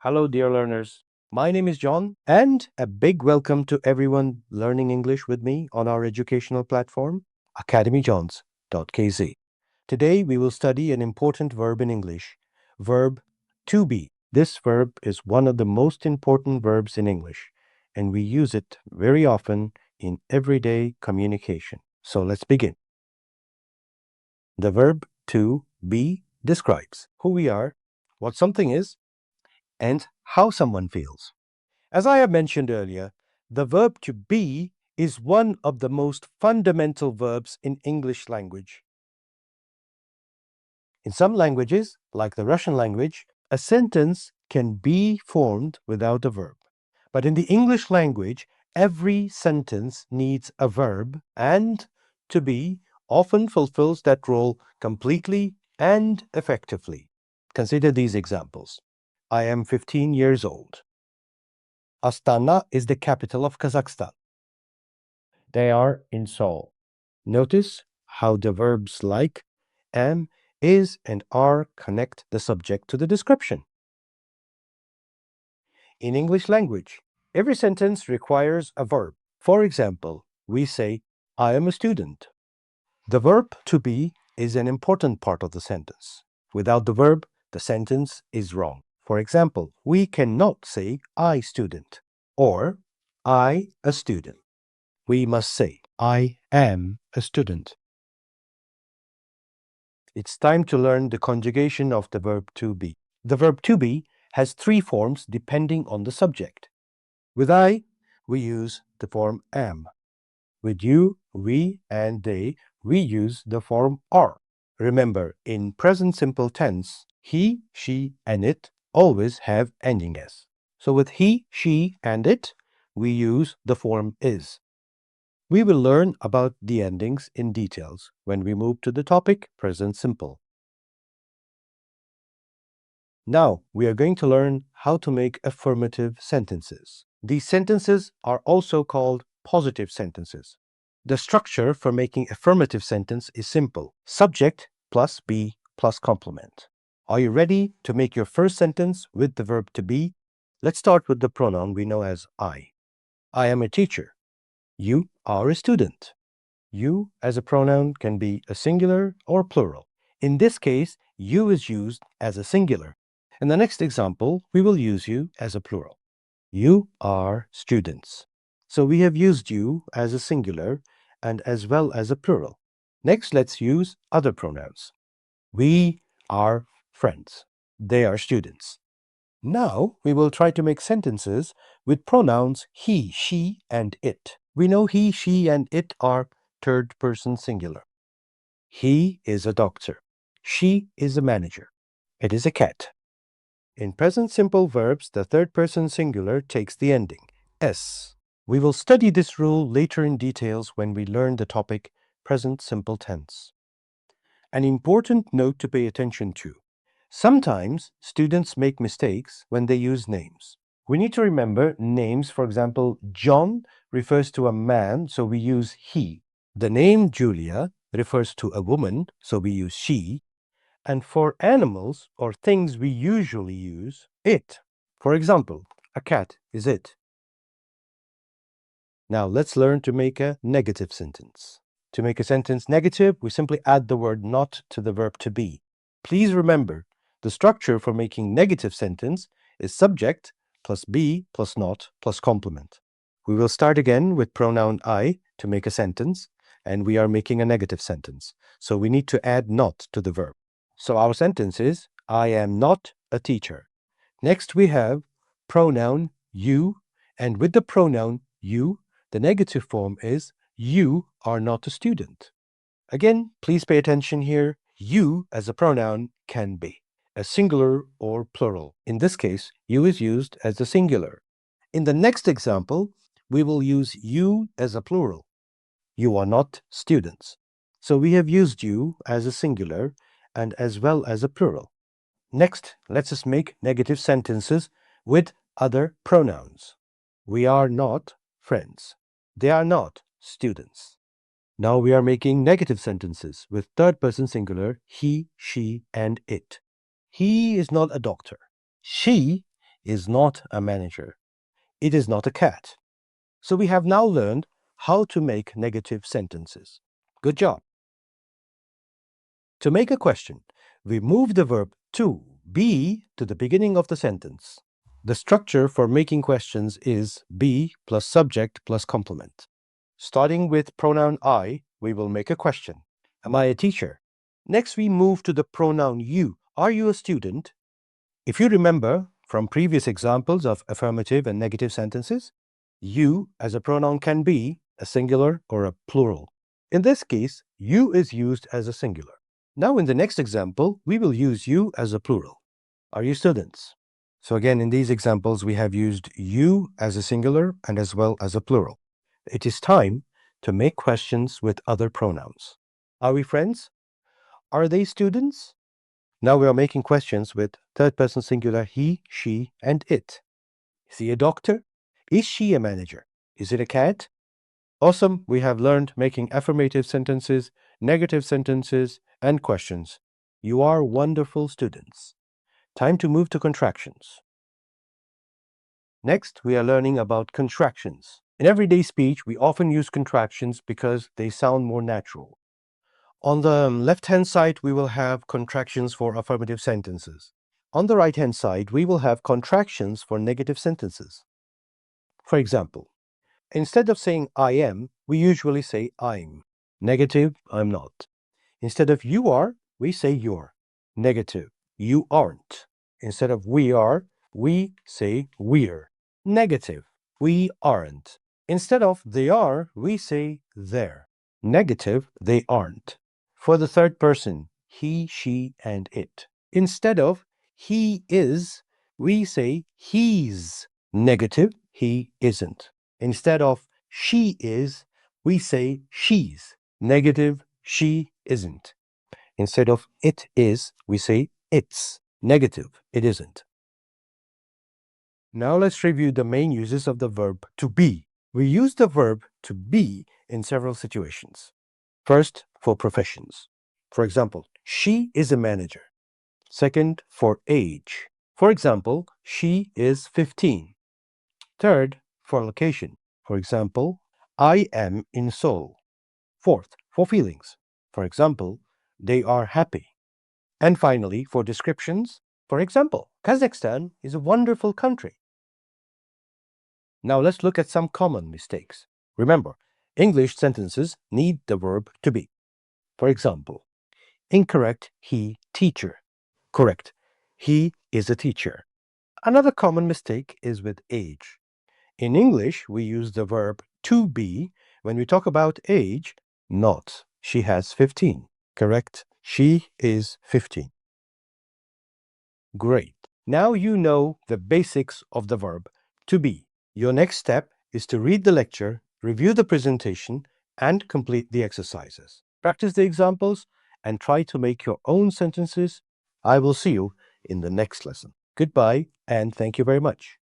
Hello, dear learners. My name is John, and a big welcome to everyone learning English with me on our educational platform, AcademyJohns.kz. Today, we will study an important verb in English, verb to be. This verb is one of the most important verbs in English, and we use it very often in everyday communication. So let's begin. The verb to be describes who we are, what something is, and how someone feels. As I have mentioned earlier, the verb to be is one of the most fundamental verbs in English language. In some languages, like the Russian language, a sentence can be formed without a verb. But in the English language, every sentence needs a verb, and to be often fulfills that role completely and effectively. Consider these examples. I am 15 years old. Astana is the capital of Kazakhstan. They are in Seoul. Notice how the verbs like, am, is, and are connect the subject to the description. In English language, every sentence requires a verb. For example, we say, I am a student. The verb to be is an important part of the sentence. Without the verb, the sentence is wrong. For example, we cannot say I student or I a student. We must say I am a student. It's time to learn the conjugation of the verb to be. The verb to be has three forms depending on the subject. With I, we use the form am. With you, we, and they, we use the form are. Remember, in present simple tense, he, she, and it always have ending s. So with he, she, and it, we use the form is. We will learn about the endings in details when we move to the topic present simple. Now, we are going to learn how to make affirmative sentences. These sentences are also called positive sentences. The structure for making affirmative sentence is simple. Subject plus be plus complement. Are you ready to make your first sentence with the verb to be? Let's start with the pronoun we know as I. I am a teacher. You are a student. You as a pronoun can be a singular or plural. In this case, you is used as a singular. In the next example, we will use you as a plural. You are students. So we have used you as a singular and as well as a plural. Next, let's use other pronouns. We are friends. They are students. Now, we will try to make sentences with pronouns he, she, and it. We know he, she, and it are third person singular. He is a doctor. She is a manager. It is a cat. In present simple verbs, the third person singular takes the ending, s. We will study this rule later in details when we learn the topic present simple tense. An important note to pay attention to. Sometimes students make mistakes when they use names. We need to remember names, for example, John refers to a man, so we use he. The name Julia refers to a woman, so we use she. And for animals or things, we usually use it. For example, a cat is it. Now let's learn to make a negative sentence. To make a sentence negative, we simply add the word not to the verb to be. Please remember, the structure for making negative sentence is subject plus be plus not plus complement. We will start again with pronoun I to make a sentence, and we are making a negative sentence. So we need to add not to the verb. So our sentence is, I am not a teacher. Next we have pronoun you, and with the pronoun you, the negative form is, you are not a student. Again, please pay attention here. You as a pronoun can be a singular or plural. In this case, you is used as a singular. In the next example, we will use you as a plural. You are not students. So we have used you as a singular and as well as a plural. Next, let's just make negative sentences with other pronouns. We are not friends. They are not students. Now we are making negative sentences with third person singular, he, she, and it. He is not a doctor. She is not a manager. It is not a cat. So we have now learned how to make negative sentences. Good job. To make a question, we move the verb to be to the beginning of the sentence. The structure for making questions is be plus subject plus complement. Starting with pronoun I, we will make a question. Am I a teacher? Next, we move to the pronoun you. Are you a student? If you remember from previous examples of affirmative and negative sentences, you as a pronoun can be a singular or a plural. In this case, you is used as a singular. Now in the next example, we will use you as a plural. Are you students? So again, in these examples, we have used you as a singular and as well as a plural. It is time to make questions with other pronouns. Are we friends? Are they students? Now we are making questions with third person singular he, she, and it. Is he a doctor? Is she a manager? Is it a cat? Awesome, we have learned making affirmative sentences, negative sentences, and questions. You are wonderful students. Time to move to contractions. Next, we are learning about contractions. In everyday speech, we often use contractions because they sound more natural. On the left-hand side, we will have contractions for affirmative sentences. On the right-hand side, we will have contractions for negative sentences. For example, instead of saying I am, we usually say I'm. Negative, I'm not. Instead of you are, we say you're. Negative, you aren't. Instead of we are, we say we're. Negative, we aren't. Instead of they are, we say they're. Negative, they aren't. For the third person, he, she, and it. Instead of he is, we say he's. Negative, he isn't. Instead of she is, we say she's. Negative, she isn't. Instead of it is, we say it's. Negative, it isn't. Now let's review the main uses of the verb to be. We use the verb to be in several situations. First, for professions. For example, she is a manager. Second, for age. For example, she is 15. Third, for location. For example, I am in Seoul. Fourth, for feelings. For example, they are happy. And finally, for descriptions. For example, Kazakhstan is a wonderful country. Now let's look at some common mistakes. Remember, English sentences need the verb to be. For example, incorrect, he, teacher. Correct, he is a teacher. Another common mistake is with age. In English, we use the verb to be when we talk about age, not she has 15. Correct, she is 15. Great. Now you know the basics of the verb to be. Your next step is to read the lecture, review the presentation, and complete the exercises. Practice the examples and try to make your own sentences. I will see you in the next lesson. Goodbye, and thank you very much.